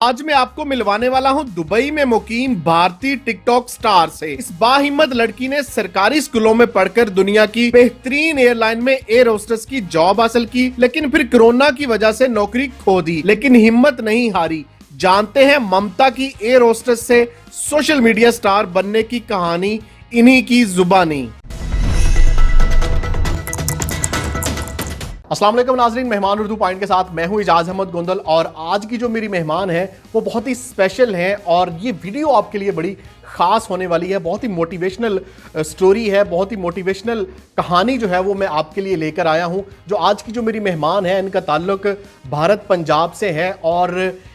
आज मैं आपको मिलवाने वाला हूं दुबई में मुकीम भारतीय टिकटॉक स्टार से। इस बाहिम्मत लड़की ने सरकारी स्कूलों में पढ़कर दुनिया की बेहतरीन एयरलाइन में एयर होस्टेस की जॉब हासिल की, लेकिन फिर कोरोना की वजह से नौकरी खो दी, लेकिन हिम्मत नहीं हारी। जानते हैं ममता की एयर होस्टेस से सोशल मीडिया स्टार बनने की कहानी इन्हीं की जुबानी। अस्सलाम वालेकुम नाज़रीन, मेहमान उर्दू पॉइंट के साथ मैं हूं इजाज़ अहमद गोंदल और आज की जो मेरी मेहमान है वो बहुत ही स्पेशल है और ये वीडियो आपके लिए बड़ी ख़ास होने वाली है। बहुत ही मोटिवेशनल स्टोरी है, बहुत ही मोटिवेशनल कहानी जो है वो मैं आपके लिए लेकर आया हूं। जो आज की जो मेरी मेहमान है इनका ताल्लुक भारत पंजाब से है और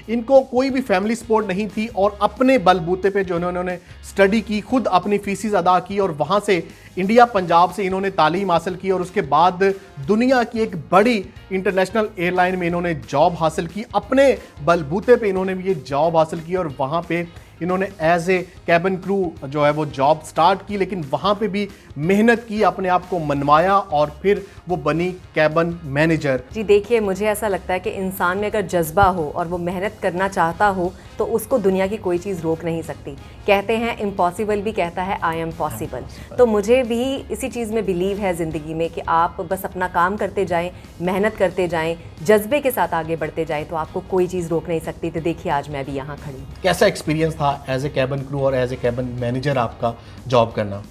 इनको कोई भी फैमिली सपोर्ट नहीं थी और अपने बलबूते पे जो इन्होंने स्टडी की, खुद अपनी फीसिस अदा की और वहाँ से इंडिया पंजाब से इन्होंने तालीम हासिल की और उसके बाद दुनिया की एक बड़ी इंटरनेशनल एयरलाइन में इन्होंने जॉब हासिल की। अपने बलबूते पे इन्होंने भी ये जॉब हासिल की और वहाँ पे इन्होंने एज ए कैबिन क्रू जो है वो जॉब स्टार्ट की, लेकिन वहाँ पे भी मेहनत की, अपने आप को मनवाया और फिर वो बनी कैबिन मैनेजर। जी देखिए, मुझे ऐसा लगता है कि इंसान में अगर जज्बा हो और वो मेहनत करना चाहता हो तो उसको दुनिया की कोई चीज़ रोक नहीं सकती। कहते हैं इम्पॉसिबल भी कहता है आई एम पॉसिबल। तो मुझे भी इसी चीज़ में बिलीव है ज़िंदगी में कि आप बस अपना काम करते जाएं, मेहनत करते जाएं, जज्बे के साथ आगे बढ़ते जाएं तो आपको कोई चीज़ रोक नहीं सकती। तो देखिए आज मैं भी यहाँ खड़ी। कैसा एक्सपीरियंस था एज ए कैबिन क्रू और एज ए कैबिन मैनेजर आपका जॉब करना?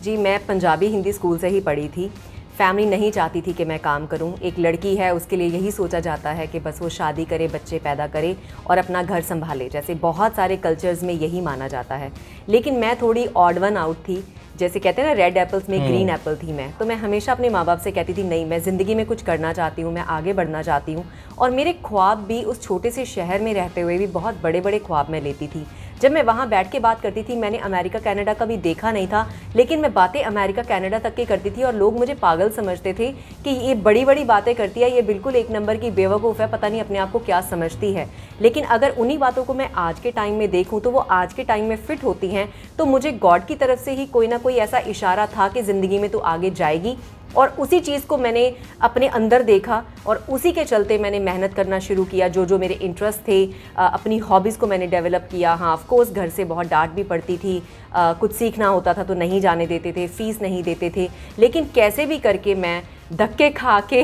जी, मैं पंजाबी हिंदी स्कूल से ही पढ़ी थी। फैमिली नहीं चाहती थी कि मैं काम करूं। एक लड़की है, उसके लिए यही सोचा जाता है कि बस वो शादी करे, बच्चे पैदा करे और अपना घर संभाले। जैसे बहुत सारे कल्चर्स में यही माना जाता है, लेकिन मैं थोड़ी ऑड वन आउट थी। जैसे कहते हैं ना, रेड एप्पल्स में ग्रीन एप्पल थी मैं। तो मैं हमेशा अपने माँ बाप से कहती थी नहीं, मैं ज़िंदगी में कुछ करना चाहती हूँ, मैं आगे बढ़ना चाहती हूँ। और मेरे ख्वाब भी उस छोटे से शहर में रहते हुए भी बहुत बड़े बड़े ख्वाब मैं लेती थी। जब मैं वहाँ बैठ के बात करती थी, मैंने अमेरिका कनाडा कभी देखा नहीं था, लेकिन मैं बातें अमेरिका कनाडा तक की करती थी और लोग मुझे पागल समझते थे कि ये बड़ी बड़ी बातें करती है, ये बिल्कुल एक नंबर की बेवकूफ़ है, पता नहीं अपने आप को क्या समझती है। लेकिन अगर उन्हीं बातों को मैं आज के टाइम में देखूँ तो वो आज के टाइम में फ़िट होती हैं। तो मुझे गॉड की तरफ से ही कोई ना कोई ऐसा इशारा था कि ज़िंदगी में तू आगे जाएगी, और उसी चीज़ को मैंने अपने अंदर देखा और उसी के चलते मैंने मेहनत करना शुरू किया। जो जो मेरे इंटरेस्ट थे, अपनी हॉबीज़ को मैंने डेवलप किया। हाँ, ऑफ कोर्स घर से बहुत डांट भी पड़ती थी, कुछ सीखना होता था तो नहीं जाने देते थे, फ़ीस नहीं देते थे, लेकिन कैसे भी करके मैं धक्के खा के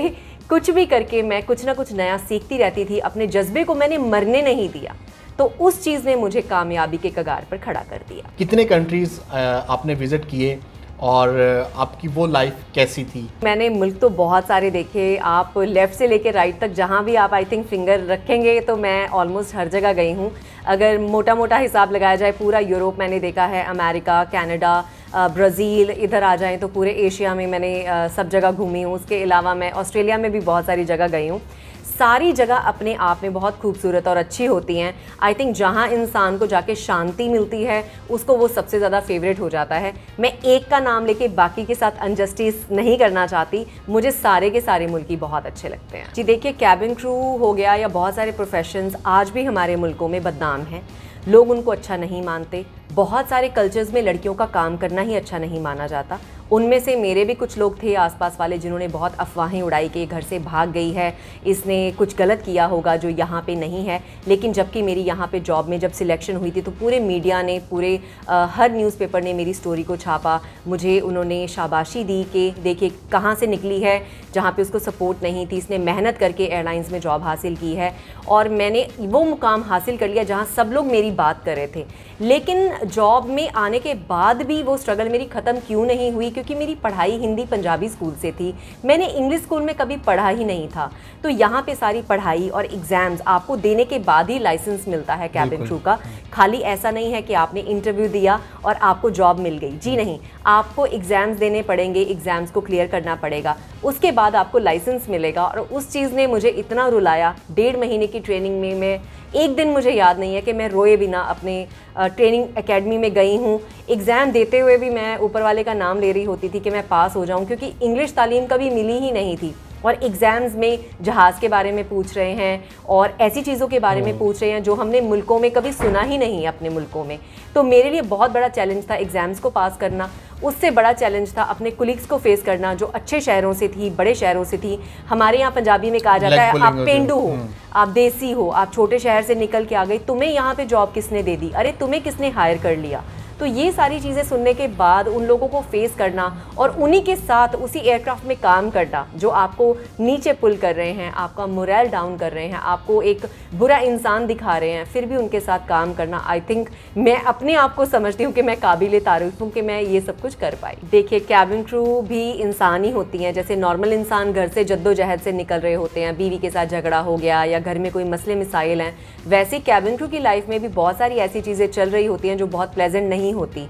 कुछ भी करके मैं कुछ ना कुछ नया सीखती रहती थी। अपने जज्बे को मैंने मरने नहीं दिया, तो उस चीज़ ने मुझे कामयाबी के कगार पर खड़ा कर दिया। कितने कंट्रीज़ आपने विज़िट किए और आपकी वो लाइफ कैसी थी? मैंने मुल्क तो बहुत सारे देखे। आप लेफ़्ट से लेकर राइट तक जहाँ भी आप आई थिंक फिंगर रखेंगे तो मैं ऑलमोस्ट हर जगह गई हूँ। अगर मोटा मोटा हिसाब लगाया जाए, पूरा यूरोप मैंने देखा है, अमेरिका, कनाडा, ब्राज़ील, इधर आ जाएँ तो पूरे एशिया में मैंने सब जगह घूमी हूँ। उसके अलावा मैं ऑस्ट्रेलिया में भी बहुत सारी जगह गई हूँ। सारी जगह अपने आप में बहुत खूबसूरत और अच्छी होती हैं। आई थिंक जहाँ इंसान को जाके शांति मिलती है उसको वो सबसे ज़्यादा फेवरेट हो जाता है। मैं एक का नाम लेके बाकी के साथ अनजस्टिस नहीं करना चाहती, मुझे सारे के सारे मुल्क ही बहुत अच्छे लगते हैं। जी देखिए, कैबिन क्रू हो गया या बहुत सारे प्रोफेशंस आज भी हमारे मुल्कों में बदनाम हैं। लोग उनको अच्छा नहीं मानते। बहुत सारे कल्चर्स में लड़कियों का काम करना ही अच्छा नहीं माना जाता। उनमें से मेरे भी कुछ लोग थे आसपास वाले जिन्होंने बहुत अफवाहें उड़ाई कि घर से भाग गई है, इसने कुछ गलत किया होगा जो यहाँ पे नहीं है। लेकिन जबकि मेरी यहाँ पे जॉब में जब सिलेक्शन हुई थी तो पूरे मीडिया ने, पूरे हर न्यूज़पेपर ने मेरी स्टोरी को छापा। मुझे उन्होंने शाबाशी दी कि देखिए कहाँ से निकली है, जहाँ पे उसको सपोर्ट नहीं थी, इसने मेहनत करके एयरलाइंस में जॉब हासिल की है और मैंने वो मुकाम हासिल कर लिया जहाँ सब लोग मेरी बात कर रहे थे। लेकिन जॉब में आने के बाद भी वो स्ट्रगल मेरी ख़त्म क्यों नहीं हुई? क्योंकि मेरी पढ़ाई हिंदी पंजाबी स्कूल से थी, मैंने इंग्लिश स्कूल में कभी पढ़ा ही नहीं था। तो यहाँ पे सारी पढ़ाई और एग्ज़ाम्स आपको देने के बाद ही लाइसेंस मिलता है कैबिन क्रू का। खाली ऐसा नहीं है कि आपने इंटरव्यू दिया और आपको जॉब मिल गई। जी नहीं, आपको एग्ज़ाम्स देने पड़ेंगे, एग्ज़ाम्स को क्लियर करना पड़ेगा, उसके बाद आपको लाइसेंस मिलेगा। और उस चीज़ ने मुझे इतना रुलाया। 1.5 महीने की ट्रेनिंग में मैं एक दिन, मुझे याद नहीं है कि मैं रोए बिना अपने ट्रेनिंग एकेडमी में गई हूँ। एग्ज़ाम देते हुए भी मैं ऊपर वाले का नाम ले रही होती थी कि मैं पास हो जाऊँ, क्योंकि इंग्लिश तालीम कभी मिली ही नहीं थी। और एग्ज़ाम्स में जहाज़ के बारे में पूछ रहे हैं और ऐसी चीज़ों के बारे में पूछ रहे हैं जो हमने मुल्कों में कभी सुना ही नहीं है अपने मुल्कों में। तो मेरे लिए बहुत बड़ा चैलेंज था एग्ज़ाम्स को पास करना। उससे बड़ा चैलेंज था अपने कुलीग्स को फेस करना जो अच्छे शहरों से थी, बड़े शहरों से थी। हमारे यहाँ पंजाबी में कहा जाता है आप पेंडू हो, आप देसी हो, आप छोटे शहर से निकल के आ गई, तुम्हें यहाँ पे जॉब किसने दे दी, अरे तुम्हें किसने हायर कर लिया। तो ये सारी चीज़ें सुनने के बाद उन लोगों को फेस करना और उन्हीं के साथ उसी एयरक्राफ्ट में काम करना जो आपको नीचे पुल कर रहे हैं, आपका मोरल डाउन कर रहे हैं, आपको एक बुरा इंसान दिखा रहे हैं, फिर भी उनके साथ काम करना, आई थिंक मैं अपने आप को समझती हूँ कि मैं काबिल तारीफ हूँ कि मैं ये सब कुछ कर पाई। देखिए, कैबिन क्रू भी इंसान ही होती हैं। जैसे नॉर्मल इंसान घर से जद्दोजहद से निकल रहे होते हैं, बीवी के साथ झगड़ा हो गया या घर में कोई मसले मिसाइल हैं, वैसे कैबिन क्रू की लाइफ में भी बहुत सारी ऐसी चीज़ें चल रही होती हैं जो बहुत प्लेजेंट नहीं होती।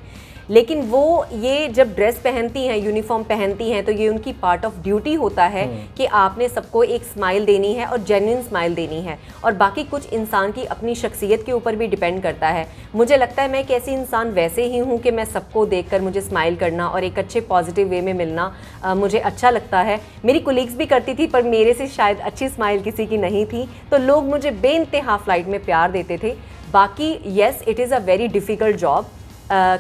लेकिन वो ये जब ड्रेस पहनती हैं, यूनिफॉर्म पहनती हैं, तो ये उनकी पार्ट ऑफ ड्यूटी होता है कि आपने सबको एक स्माइल देनी है और जेन्युइन स्माइल देनी है। और बाकी कुछ इंसान की अपनी शख्सियत के ऊपर भी डिपेंड करता है। मुझे लगता है मैं एक ऐसी इंसान वैसे ही हूँ कि मैं सबको देखकर मुझे स्माइल करना और एक अच्छे पॉजिटिव वे में मिलना मुझे अच्छा लगता है। मेरी कोलीग्स भी करती थी पर मेरे से शायद अच्छी स्माइल किसी की नहीं थी, तो लोग मुझे बेइंतहा फ्लाइट में प्यार देते थे। बाकी yes, it is a very difficult job.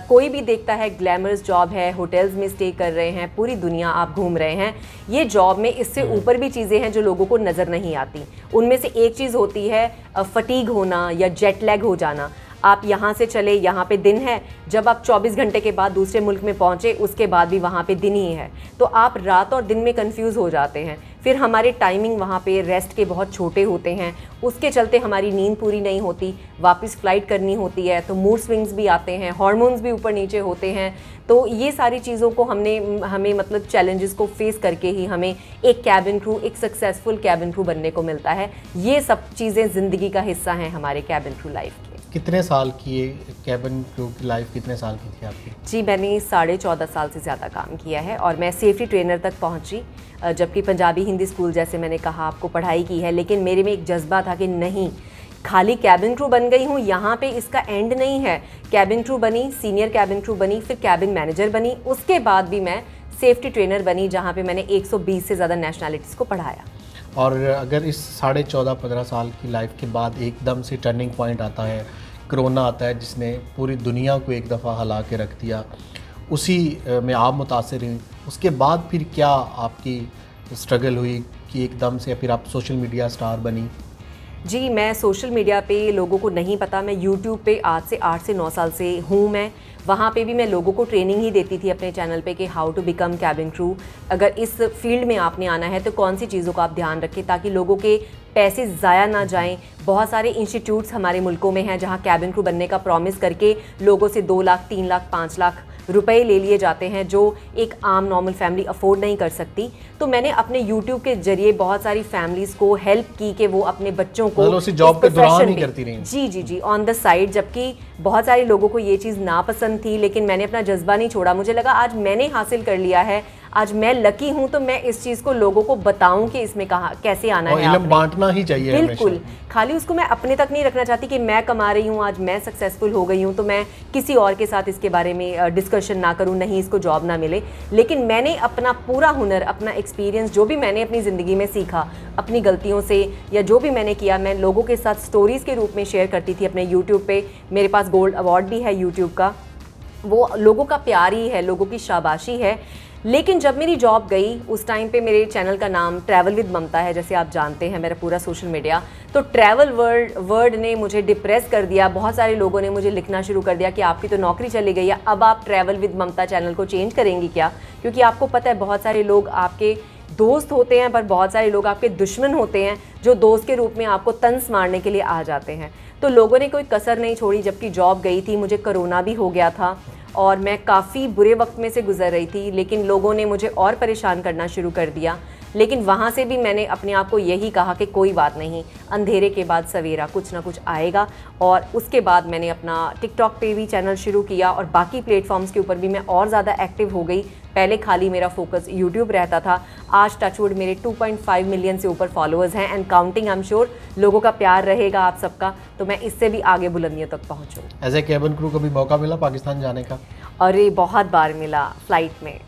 कोई भी देखता है ग्लैमरस जॉब है, होटल्स में स्टे कर रहे हैं, पूरी दुनिया आप घूम रहे हैं। ये जॉब में इससे ऊपर भी चीज़ें हैं जो लोगों को नज़र नहीं आती। उनमें से एक चीज़ होती है फटीग होना या जेट लैग हो जाना। आप यहाँ से चले, यहाँ पे दिन है, जब आप 24 घंटे के बाद दूसरे मुल्क में पहुँचे उसके बाद भी वहाँ पे दिन ही है, तो आप रात और दिन में कंफ्यूज हो जाते हैं। फिर हमारे टाइमिंग वहाँ पे रेस्ट के बहुत छोटे होते हैं, उसके चलते हमारी नींद पूरी नहीं होती, वापस फ़्लाइट करनी होती है, तो मूड स्विंग्स भी आते हैं, हार्मोन्स भी ऊपर नीचे होते हैं। तो ये सारी चीज़ों को हमें मतलब चैलेंजेस को फेस करके ही हमें एक कैबिन क्रू, एक सक्सेसफुल कैबिन क्रू बनने को मिलता है। ये सब चीज़ें ज़िंदगी का हिस्सा हैं हमारे कैबिन क्रू लाइफ के। कितने साल की ये कैबिन क्रू की लाइफ कितने साल की थी आपकी? जी, मैंने 14.5 साल से ज़्यादा काम किया है और मैं सेफ्टी ट्रेनर तक पहुंची। जबकि पंजाबी हिंदी स्कूल जैसे मैंने कहा आपको पढ़ाई की है, लेकिन मेरे में एक जज्बा था कि नहीं, खाली कैबिन क्रू बन गई हूँ यहाँ पे इसका एंड नहीं है। कैबिन क्रू बनी, सीनियर कैबिन क्रू बनी, फिर कैबिन मैनेजर बनी, उसके बाद भी मैं सेफ्टी ट्रेनर बनी जहाँ पे मैंने 120 से ज़्यादा नेशनैलिटीज़ को पढ़ाया। और अगर इस 14.5-15 साल की लाइफ के बाद एकदम से टर्निंग पॉइंट आता है, कोरोना आता है जिसने पूरी दुनिया को एक दफ़ा हिला के रख दिया, उसी में आप मुतासिर हुई, उसके बाद फिर क्या आपकी स्ट्रगल हुई कि एकदम से फिर आप सोशल मीडिया स्टार बनी? जी, मैं सोशल मीडिया पे लोगों को नहीं पता, मैं यूट्यूब पे आज से 8 से 9 साल से हूँ। मैं वहाँ पे भी मैं लोगों को ट्रेनिंग ही देती थी अपने चैनल पे कि how to become cabin crew. अगर इस फील्ड में आपने आना है तो कौन सी चीज़ों का आप ध्यान रखें ताकि लोगों के पैसे ज़ाया ना जाएं। बहुत सारे इंस्टीट्यूट्स हमारे मुल्कों में हैं जहाँ कैबिन क्रू बनने का प्रॉमिस करके लोगों से 2 लाख, 3 लाख, 5 लाख रुपए ले लिए जाते हैं जो एक आम नॉर्मल फैमिली अफोर्ड नहीं कर सकती। तो मैंने अपने YouTube के जरिए बहुत सारी फैमिलीज़ को हेल्प की कि वो अपने बच्चों को उसी जॉब के दौरान ही करती रही। जी ऑन द साइड। जबकि बहुत सारे लोगों को ये चीज़ नापसंद थी, लेकिन मैंने अपना जज्बा नहीं छोड़ा। मुझे लगा आज मैंने हासिल कर लिया है, आज मैं लकी हूँ, तो मैं इस चीज़ को लोगों को बताऊं कि इसमें कैसे आना है। इल्म बांटना ही चाहिए बिल्कुल। खाली उसको मैं अपने तक नहीं रखना चाहती कि मैं कमा रही हूँ, आज मैं सक्सेसफुल हो गई हूँ तो मैं किसी और के साथ इसके बारे में डिस्कशन ना करूँ, नहीं इसको जॉब ना मिले। लेकिन मैंने अपना पूरा हुनर, अपना एक्सपीरियंस, जो भी मैंने अपनी ज़िंदगी में सीखा अपनी गलतियों से या जो भी मैंने किया, मैं लोगों के साथ स्टोरीज़ के रूप में शेयर करती थी अपने यूट्यूब पे। मेरे पास गोल्ड अवार्ड भी है यूट्यूब का। वो लोगों का प्यार ही है, लोगों की शाबाशी है। लेकिन जब मेरी जॉब गई उस टाइम पे मेरे चैनल का नाम ट्रैवल विद ममता है, जैसे आप जानते हैं मेरा पूरा सोशल मीडिया। तो ट्रैवल वर्ड ने मुझे डिप्रेस कर दिया। बहुत सारे लोगों ने मुझे लिखना शुरू कर दिया कि आपकी तो नौकरी चली गई है, अब आप ट्रैवल विद ममता चैनल को चेंज करेंगी क्या? क्योंकि आपको पता है बहुत सारे लोग आपके दोस्त होते हैं पर बहुत सारे लोग आपके दुश्मन होते हैं जो दोस्त के रूप में आपको तंज मारने के लिए आ जाते हैं। तो लोगों ने कोई कसर नहीं छोड़ी। जबकि जॉब गई थी, मुझे कोरोना भी हो गया था और मैं काफ़ी बुरे वक्त में से गुजर रही थी, लेकिन लोगों ने मुझे और परेशान करना शुरू कर दिया। लेकिन वहाँ से भी मैंने अपने आप को यही कहा कि कोई बात नहीं, अंधेरे के बाद सवेरा, कुछ ना कुछ आएगा। और उसके बाद मैंने अपना टिकटॉक पे भी चैनल शुरू किया और बाकी प्लेटफॉर्म्स के ऊपर भी मैं और ज़्यादा एक्टिव हो गई। पहले खाली मेरा फोकस यूट्यूब रहता था, आज टचवुड मेरे 2.5 मिलियन से ऊपर फॉलोअर्स हैं and counting. I am sure लोगों का प्यार रहेगा आप सबका, तो मैं इससे भी आगे बुलंदियों तक पहुँचूँ। एज ए कैबिन क्रू कभी मौका मिला पाकिस्तान जाने का? अरे बहुत बार मिला, फ्लाइट में।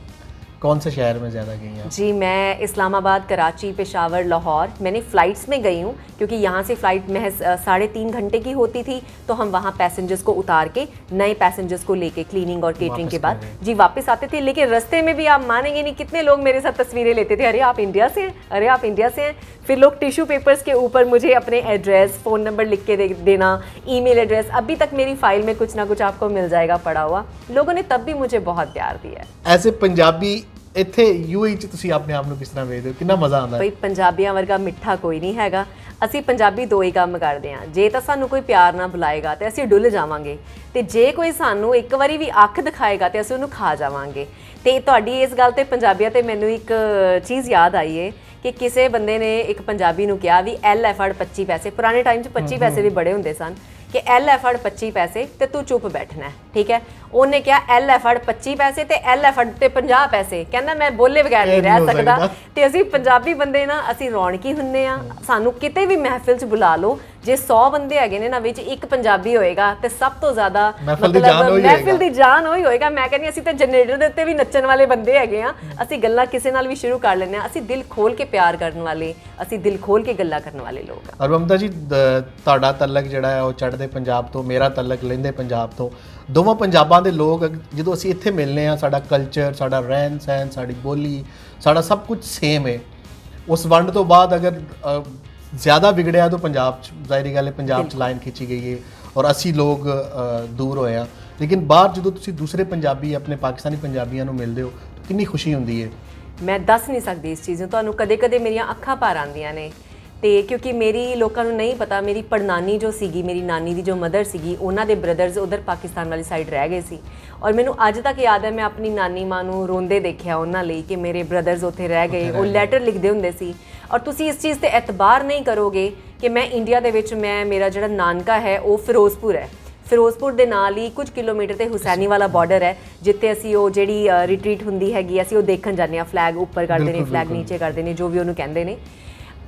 कौन से शहर में ज़्यादा गई हैं? जी मैं इस्लामाबाद, कराची, पेशावर, लाहौर मैंने फ़्लाइट्स में गई हूँ, क्योंकि यहाँ से फ़्लाइट महज 3.5 घंटे की होती थी, तो हम वहाँ पैसेंजर्स को उतार के नए पैसेंजर्स को लेके क्लीनिंग और केटरिंग के बाद जी वापस आते थे। लेकिन रास्ते में भी आप मानेंगे नहीं कितने लोग मेरे साथ तस्वीरें लेते थे, अरे आप इंडिया से हैं, अरे आप इंडिया से हैं। फिर लोग टिश्यू पेपर्स के ऊपर मुझे अपने एड्रेस, फ़ोन नंबर लिख के देना, ईमेल एड्रेस, अभी तक मेरी फाइल में कुछ ना कुछ आपको मिल जाएगा पड़ा हुआ। लोगों ने तब भी मुझे बहुत प्यार दिया है। ऐसे पंजाबी ਇੱਥੇ ਯੂਏਈ ਚ ਤੁਸੀਂ ਆਪਣੇ ਆਪ ਨੂੰ ਕਿਸ ਤਰ੍ਹਾਂ ਵੇਖਦੇ ਹੋ, ਕਿੰਨਾ ਮਜ਼ਾ ਆਉਂਦਾ ਹੈ? ਬਈ ਪੰਜਾਬੀਆਂ ਵਰਗਾ ਮਿੱਠਾ ਕੋਈ ਨਹੀਂ ਹੈਗਾ। ਅਸੀਂ ਪੰਜਾਬੀ ਦੋ ਹੀ ਕੰਮ ਕਰਦੇ ਹਾਂ, ਜੇ ਤਾਂ ਸਾਨੂੰ ਕੋਈ ਪਿਆਰ ਨਾਲ ਬੁਲਾਏਗਾ ਤੇ ਅਸੀਂ ਡੁੱਲ ਜਾਵਾਂਗੇ, ਤੇ ਜੇ ਕੋਈ ਸਾਨੂੰ ਇੱਕ ਵਾਰੀ ਵੀ ਅੱਖ ਦਿਖਾਏਗਾ ਤੇ ਅਸੀਂ ਉਹਨੂੰ ਖਾ ਜਾਵਾਂਗੇ। ਤੇ ਤੁਹਾਡੀ ਇਸ ਗੱਲ ਤੇ ਪੰਜਾਬੀਆਂ ਤੇ ਮੈਨੂੰ ਇੱਕ ਚੀਜ਼ ਯਾਦ ਆਈ ਏ ਕਿ ਕਿਸੇ ਬੰਦੇ ਨੇ ਇੱਕ ਪੰਜਾਬੀ ਨੂੰ ਕਿਹਾ ਵੀ ਐਲ ਐ ਫੜ 25 ਪੈਸੇ। ਪੁਰਾਣੇ ਟਾਈਮ 'ਚ 25 ਪੈਸੇ ਵੀ ਬੜੇ ਹੁੰਦੇ ਸਨ, ਕਿ ਐਲ ਐ ਫੜ 25 ਪੈਸੇ ਤੇ ਤੂੰ ਚੁੱਪ ਬੈਠਣਾ, ਠੀਕ ਹੈ। ਉਹਨੇ ਕਿਹਾ ਐਲ ਐ ਫੜ 25 ਪੈਸੇ ਤੇ ਐਲ ਐ ਫੜ ਤੇ 50 ਪੈਸੇ, ਕਹਿੰਦਾ ਮੈਂ ਬੋਲੇ ਬਗੈਰ ਨਹੀਂ ਰਹਿ ਸਕਦਾ। ਤੇ ਅਸੀਂ ਪੰਜਾਬੀ ਬੰਦੇ ਨਾ ਅਸੀਂ ਰੌਣਕੀ ਹੁੰਦੇ ਆ, ਸਾਨੂੰ ਕਿਤੇ ਵੀ ਮਹਿਫਿਲ 'ਚ ਬੁਲਾ ਲਓ, ਜੇ 100 ਬੰਦੇ ਹੈਗੇ ਨੇ ਨਾ ਵਿੱਚ ਇੱਕ ਪੰਜਾਬੀ ਹੋਏਗਾ ਤੇ ਸਭ ਤੋਂ ਜ਼ਿਆਦਾ ਮਤਲਬ ਮਹਿਫਿਲ ਦੀ ਜਾਨ ਉਹੀ ਹੋਏਗਾ। ਮੈਂ ਕਹਿੰਦੀ ਅਸੀਂ ਤਾਂ ਜਨਰੇਟਰ ਦੇ ਉੱਤੇ ਵੀ ਨੱਚਣ ਵਾਲੇ ਬੰਦੇ ਹੈਗੇ ਆ, ਅਸੀਂ ਗੱਲਾਂ ਕਿਸੇ ਨਾਲ ਵੀ ਸ਼ੁਰੂ ਕਰ ਲੈਂਦੇ ਆ। ਅਸੀਂ ਦਿਲ ਖੋਲ ਕੇ ਪਿਆਰ ਕਰਨ ਵਾਲੇ, ਅਸੀਂ ਦਿਲ ਖੋਲ ਕੇ ਗੱਲਾਂ ਕਰਨ ਵਾਲੇ ਲੋਕ ਆ। ਔਰ ਮਮਤਾ ਜੀ ਤੁਹਾਡਾ ਤਲਕ ਜਿਹੜਾ ਹੈ ਉਹ ਚੜ੍ਹਦੇ ਪੰਜਾਬ ਤੋਂ, ਮੇਰਾ ਤਲਕ ਲਹਿੰਦੇ ਪੰਜਾਬ ਤੋਂ। ਦੋਵਾਂ ਪੰਜਾਬਾਂ ਦੇ ਲੋਕ ਜਦੋਂ ਅਸੀਂ ਇੱਥੇ ਮਿਲਨੇ ਆ, ਸਾਡਾ ਕਲਚਰ, ਸਾਡਾ ਰਹਿਣ ਸਹਿਣ, ਸਾਡੀ ਬੋਲੀ, ਸਾਡਾ ਸਭ ਕੁਝ ਸੇਮ ਹੈ। ਉਸ ਵੰਡ ਤੋਂ ਬਾਅਦ ਅਗਰ ਜ਼ਿਆਦਾ ਵਿਗੜਿਆ ਤਾਂ ਪੰਜਾਬ 'ਚ ਜ਼ਾਹਿਰੀ ਗੱਲ ਹੈ ਪੰਜਾਬ 'ਚ ਲਾਈਨ ਖਿੱਚੀ ਗਈ ਹੈ ਔਰ ਅਸੀਂ ਲੋਕ ਦੂਰ ਹੋਏ ਆ। ਲੇਕਿਨ ਬਾਹਰ ਜਦੋਂ ਤੁਸੀਂ ਦੂਸਰੇ ਪੰਜਾਬੀ ਆਪਣੇ ਪਾਕਿਸਤਾਨੀ ਪੰਜਾਬੀਆਂ ਨੂੰ ਮਿਲਦੇ ਹੋ ਤਾਂ ਕਿੰਨੀ ਖੁਸ਼ੀ ਹੁੰਦੀ ਹੈ। ਮੈਂ ਦੱਸ ਨਹੀਂ ਸਕਦੀ ਇਸ ਚੀਜ਼ ਨੂੰ ਤੁਹਾਨੂੰ। ਕਦੇ ਕਦੇ ਮੇਰੀਆਂ ਅੱਖਾਂ ਭਰ ਆਉਂਦੀਆਂ ਨੇ, ਤੇ ਕਿਉਂਕਿ ਮੇਰੀ ਲੋਕਾਂ ਨੂੰ ਨਹੀਂ ਪਤਾ, ਮੇਰੀ ਪੜਨਾਨੀ ਜੋ ਸੀਗੀ, ਮੇਰੀ ਨਾਨੀ ਦੀ ਜੋ ਮਦਰ ਸੀਗੀ, ਉਹਨਾਂ ਦੇ ਬ੍ਰਦਰਸ ਉਧਰ ਪਾਕਿਸਤਾਨ ਵਾਲੀ ਸਾਈਡ ਰਹਿ ਗਏ ਸੀ। ਔਰ ਮੈਨੂੰ ਅੱਜ ਤੱਕ ਯਾਦ ਹੈ ਮੈਂ ਆਪਣੀ ਨਾਨੀ ਮਾਂ ਨੂੰ ਰੋਂਦੇ ਦੇਖਿਆ ਉਹਨਾਂ ਲਈ ਕਿ ਮੇਰੇ ਬ੍ਰਦਰਸ ਉੱਥੇ ਰਹਿ ਗਏ। ਉਹ ਲੈਟਰ ਲਿਖਦੇ ਹੁੰਦੇ ਸੀ। ਔਰ ਤੁਸੀਂ ਇਸ ਚੀਜ਼ ਤੇ ਐਤਬਾਰ ਨਹੀਂ ਕਰੋਗੇ ਕਿ ਮੈਂ ਇੰਡੀਆ ਦੇ ਵਿੱਚ ਮੇਰਾ ਜਿਹੜਾ ਨਾਨਕਾ ਹੈ ਉਹ ਫਿਰੋਜ਼ਪੁਰ ਹੈ। ਫਿਰੋਜ਼ਪੁਰ ਦੇ ਨਾਲ ਹੀ ਕੁਝ ਕਿਲੋਮੀਟਰ ਤੇ ਹੁਸੈਨੀ ਵਾਲਾ ਬਾਰਡਰ ਹੈ, ਜਿੱਥੇ ਅਸੀਂ ਉਹ ਜਿਹੜੀ ਰਿਟਰੀਟ ਹੁੰਦੀ ਹੈਗੀ ਅਸੀਂ ਉਹ ਦੇਖਣ ਜਾਂਦੇ ਹਾਂ। ਫਲੈਗ ਉੱਪਰ ਕਰਦੇ ਨੇ, ਫਲੈਗ ਨੀਚੇ ਕਰਦੇ ਨੇ, ਜੋ ਵੀ ਉਹਨੂੰ ਕਹਿੰਦੇ ਨੇ।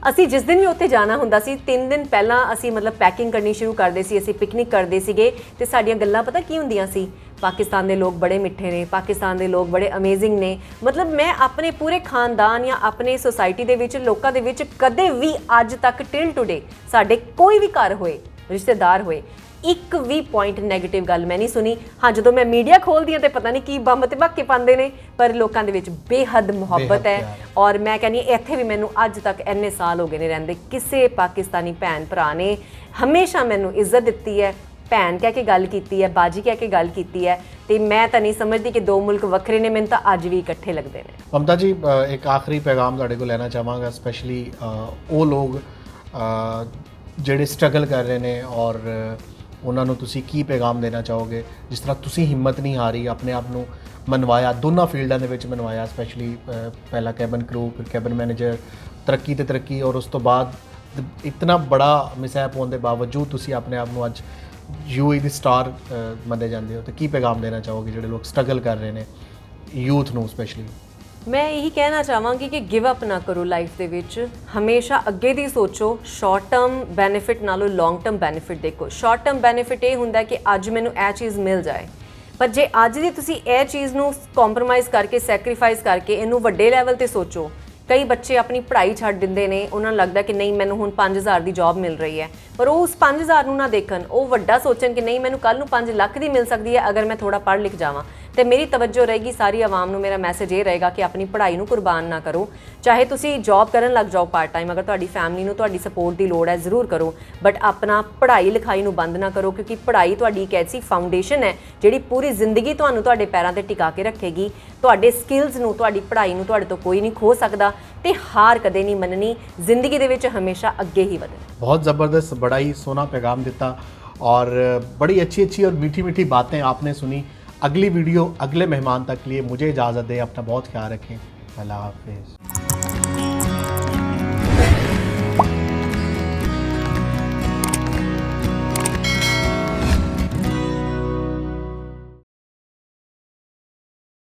ਅਸੀਂ ਜਿਸ ਦਿਨ ਵੀ ਉੱਥੇ ਜਾਣਾ ਹੁੰਦਾ ਸੀ 3 ਦਿਨ ਪਹਿਲਾਂ ਅਸੀਂ ਮਤਲਬ ਪੈਕਿੰਗ ਕਰਨੀ ਸ਼ੁਰੂ ਕਰਦੇ ਸੀ, ਅਸੀਂ ਪਿਕਨਿਕ ਕਰਦੇ ਸੀਗੇ। ਤੇ ਸਾਡੀਆਂ ਗੱਲਾਂ ਪਤਾ ਕੀ ਹੁੰਦੀਆਂ ਸੀ, ਪਾਕਿਸਤਾਨ ਦੇ ਲੋਕ ਬੜੇ ਮਿੱਠੇ ਨੇ, ਪਾਕਿਸਤਾਨ ਦੇ ਲੋਕ ਬੜੇ ਅਮੇਜ਼ਿੰਗ ਨੇ। ਮਤਲਬ ਮੈਂ ਆਪਣੇ ਪੂਰੇ ਖਾਨਦਾਨ ਜਾਂ ਆਪਣੇ ਸੋਸਾਇਟੀ ਦੇ ਵਿੱਚ ਲੋਕਾਂ ਦੇ ਵਿੱਚ ਕਦੇ ਵੀ ਅੱਜ ਤੱਕ ਟਿਲ ਟੂਡੇ ਸਾਡੇ ਕੋਈ ਵੀ ਘਰ ਹੋਏ, ਰਿਸ਼ਤੇਦਾਰ ਹੋਏ, ਇੱਕ ਵੀ ਪੁਆਇੰਟ ਨੈਗੇਟਿਵ ਗੱਲ ਮੈਂ ਨਹੀਂ ਸੁਣੀ। ਹਾਂ ਜਦੋਂ ਮੈਂ ਮੀਡੀਆ ਖੋਲ੍ਹਦੀ ਹਾਂ ਤੇ ਪਤਾ ਨਹੀਂ ਕੀ ਬੰਬ ਤੇ ਭੱਕੇ ਪਾਉਂਦੇ ਨੇ, ਪਰ ਲੋਕਾਂ ਦੇ ਵਿੱਚ ਬੇਹੱਦ ਮੁਹੱਬਤ ਹੈ। ਔਰ ਮੈਂ ਕਹਿੰਦੀ ਇੱਥੇ ਵੀ ਮੈਨੂੰ ਅੱਜ ਤੱਕ ਇੰਨੇ ਸਾਲ ਹੋ ਗਏ ਨੇ ਰਹਿੰਦੇ, ਕਿਸੇ ਪਾਕਿਸਤਾਨੀ ਭੈਣ ਭਰਾ ਨੇ ਹਮੇਸ਼ਾ ਮੈਨੂੰ ਇੱਜ਼ਤ ਦਿੱਤੀ ਹੈ, ਭੈਣ ਕਹਿ ਕੇ ਗੱਲ ਕੀਤੀ ਹੈ, ਬਾਜੀ ਕਹਿ ਕੇ ਗੱਲ ਕੀਤੀ ਹੈ। ਤੇ ਮੈਂ ਤਾਂ ਨਹੀਂ ਸਮਝਦੀ ਕਿ ਦੋ ਮੁਲਕ ਵੱਖਰੇ ਨੇ, ਮੈਨੂੰ ਤਾਂ ਅੱਜ ਵੀ ਇਕੱਠੇ ਲੱਗਦੇ ਨੇ। ਮਮਤਾ ਜੀ ਇੱਕ ਆਖਰੀ ਪੈਗਾਮ ਤੁਹਾਡੇ ਕੋਲ ਲੈਣਾ ਚਾਹਾਂਗਾ, ਸਪੈਸ਼ਲੀ ਉਹ ਲੋਕ ਜਿਹੜੇ ਸਟਰਗਲ ਕਰ ਰਹੇ ਨੇ ਔਰ ਉਹਨਾਂ ਨੂੰ ਤੁਸੀਂ ਕੀ ਪੈਗਾਮ ਦੇਣਾ ਚਾਹੋਗੇ? ਜਿਸ ਤਰ੍ਹਾਂ ਤੁਸੀਂ ਹਿੰਮਤ ਨਹੀਂ ਹਾਰੀ, ਆਪਣੇ ਆਪ ਨੂੰ ਮਨਵਾਇਆ, ਦੋਨਾਂ ਫੀਲਡਾਂ ਦੇ ਵਿੱਚ ਮਨਵਾਇਆ, ਸਪੈਸ਼ਲੀ ਪਹਿਲਾ ਕੈਬਨ ਕਰੂ, ਫਿਰ ਕੈਬਨ ਮੈਨੇਜਰ, ਤਰੱਕੀ ਤੇ ਤਰੱਕੀ, ਔਰ ਉਸ ਤੋਂ ਬਾਅਦ ਇਤਨਾ ਬੜਾ ਮਿਸਹੈਪ ਹੋਣ ਦੇ ਬਾਵਜੂਦ ਤੁਸੀਂ ਆਪਣੇ ਆਪ ਨੂੰ ਅੱਜ ਯੂਏਈ ਦੀ ਸਟਾਰ ਮੰਨੇ ਜਾਂਦੇ ਹੋ। ਤੇ ਕੀ ਪੈਗਾਮ ਦੇਣਾ ਚਾਹੋਗੇ ਜਿਹੜੇ ਲੋਕ ਸਟਰਗਲ ਕਰ ਰਹੇ ਨੇ, ਯੂਥ ਨੂੰ ਸਪੈਸ਼ਲੀ? ਮੈਂ ਇਹੀ ਕਹਿਣਾ ਚਾਹਾਂਗੀ ਕਿ ਗਿਵ ਅਪ ਨਾ ਕਰੋ ਲਾਈਫ ਦੇ ਵਿੱਚ, ਹਮੇਸ਼ਾ ਅੱਗੇ ਦੀ ਸੋਚੋ। ਸ਼ਾਰਟ ਟਰਮ ਬੈਨੀਫਿਟ ਨਾਲੋਂ ਲੌਂਗ ਟਰਮ ਬੈਨੀਫਿਟ ਦੇਖੋ। ਸ਼ਾਰਟ ਟਰਮ ਬੈਨੀਫਿਟ ਇਹ ਹੁੰਦਾ ਕਿ ਅੱਜ ਮੈਨੂੰ ਇਹ ਚੀਜ਼ ਮਿਲ ਜਾਏ, ਪਰ ਜੇ ਅੱਜ ਦੀ ਤੁਸੀਂ ਇਹ ਚੀਜ਼ ਨੂੰ ਕੰਪਰੋਮਾਈਜ਼ ਕਰਕੇ, ਸੈਕਰੀਫਾਈਸ ਕਰਕੇ ਇਹਨੂੰ ਵੱਡੇ ਲੈਵਲ ਤੇ ਸੋਚੋ। ਕਈ ਬੱਚੇ ਆਪਣੀ ਪੜ੍ਹਾਈ ਛੱਡ ਦਿੰਦੇ ਨੇ, ਉਹਨਾਂ ਨੂੰ ਲੱਗਦਾ ਕਿ ਨਹੀਂ ਮੈਨੂੰ ਹੁਣ 5000 ਦੀ ਜੌਬ ਮਿਲ ਰਹੀ ਹੈ, ਪਰ ਉਹ ਉਸ 5000 ਨੂੰ ਨਾ ਦੇਖਣ, ਉਹ ਵੱਡਾ ਸੋਚਣ ਕਿ ਨਹੀਂ ਮੈਨੂੰ ਕੱਲ੍ਹ ਨੂੰ 5 ਲੱਖ ਦੀ ਮਿਲ ਸਕਦੀ ਹੈ ਅਗਰ ਮੈਂ ਥੋੜ੍ਹਾ ਪੜ੍ਹ ਲਿਖ ਜਾਵਾਂ। ਤੇ ਮੇਰੀ ਤਵੱਜੋ ਰਹੇਗੀ, ਸਾਰੀ ਆਵਾਮ ਨੂੰ ਮੇਰਾ ਮੈਸੇਜ ਇਹ ਰਹੇਗਾ ਕਿ ਆਪਣੀ ਪੜ੍ਹਾਈ ਨੂੰ ਕੁਰਬਾਨ ਨਾ ਕਰੋ। ਚਾਹੇ ਤੁਸੀਂ ਜੌਬ ਕਰਨ ਲੱਗ ਜਾਓ ਪਾਰਟ ਟਾਈਮ, ਅਗਰ ਤੁਹਾਡੀ ਫੈਮਿਲੀ ਨੂੰ ਤੁਹਾਡੀ ਸਪੋਰਟ ਦੀ ਲੋੜ ਹੈ ਜ਼ਰੂਰ ਕਰੋ, ਬਟ ਆਪਣਾ ਪੜ੍ਹਾਈ ਲਿਖਾਈ ਨੂੰ ਬੰਦ ਨਾ ਕਰੋ, ਕਿਉਂਕਿ ਪੜ੍ਹਾਈ ਤੁਹਾਡੀ ਇੱਕ ਐਸੀ ਫਾਊਂਡੇਸ਼ਨ ਹੈ ਜਿਹੜੀ ਪੂਰੀ ਜ਼ਿੰਦਗੀ ਤੁਹਾਨੂੰ ਤੁਹਾਡੇ ਪੈਰਾਂ ਤੇ ਟਿਕਾ ਕੇ ਰੱਖੇਗੀ। ਤੁਹਾਡੇ ਸਕਿੱਲਸ ਨੂੰ, ਤੁਹਾਡੀ ਪੜ੍ਹਾਈ ਨੂੰ ਤੁਹਾਡੇ ਤੋਂ ਕੋਈ ਨਹੀਂ ਖੋ ਸਕਦਾ। ਤੇ ਹਾਰ ਕਦੇ ਨਹੀਂ ਮੰਨਣੀ, ਜ਼ਿੰਦਗੀ ਦੇ ਵਿੱਚ ਹਮੇਸ਼ਾ ਅੱਗੇ ਹੀ ਵਧਣਾ। बहुत ज़बरदस्त, बड़ा ही सोना पैगाम देता और बड़ी अच्छी अच्छी और मीठी मीठी बातें आपने सुनी। अगली वीडियो अगले मेहमान तक के लिए मुझे इजाज़त दें, अपना बहुत ख्याल रखें। अल्लाह हाफिज़।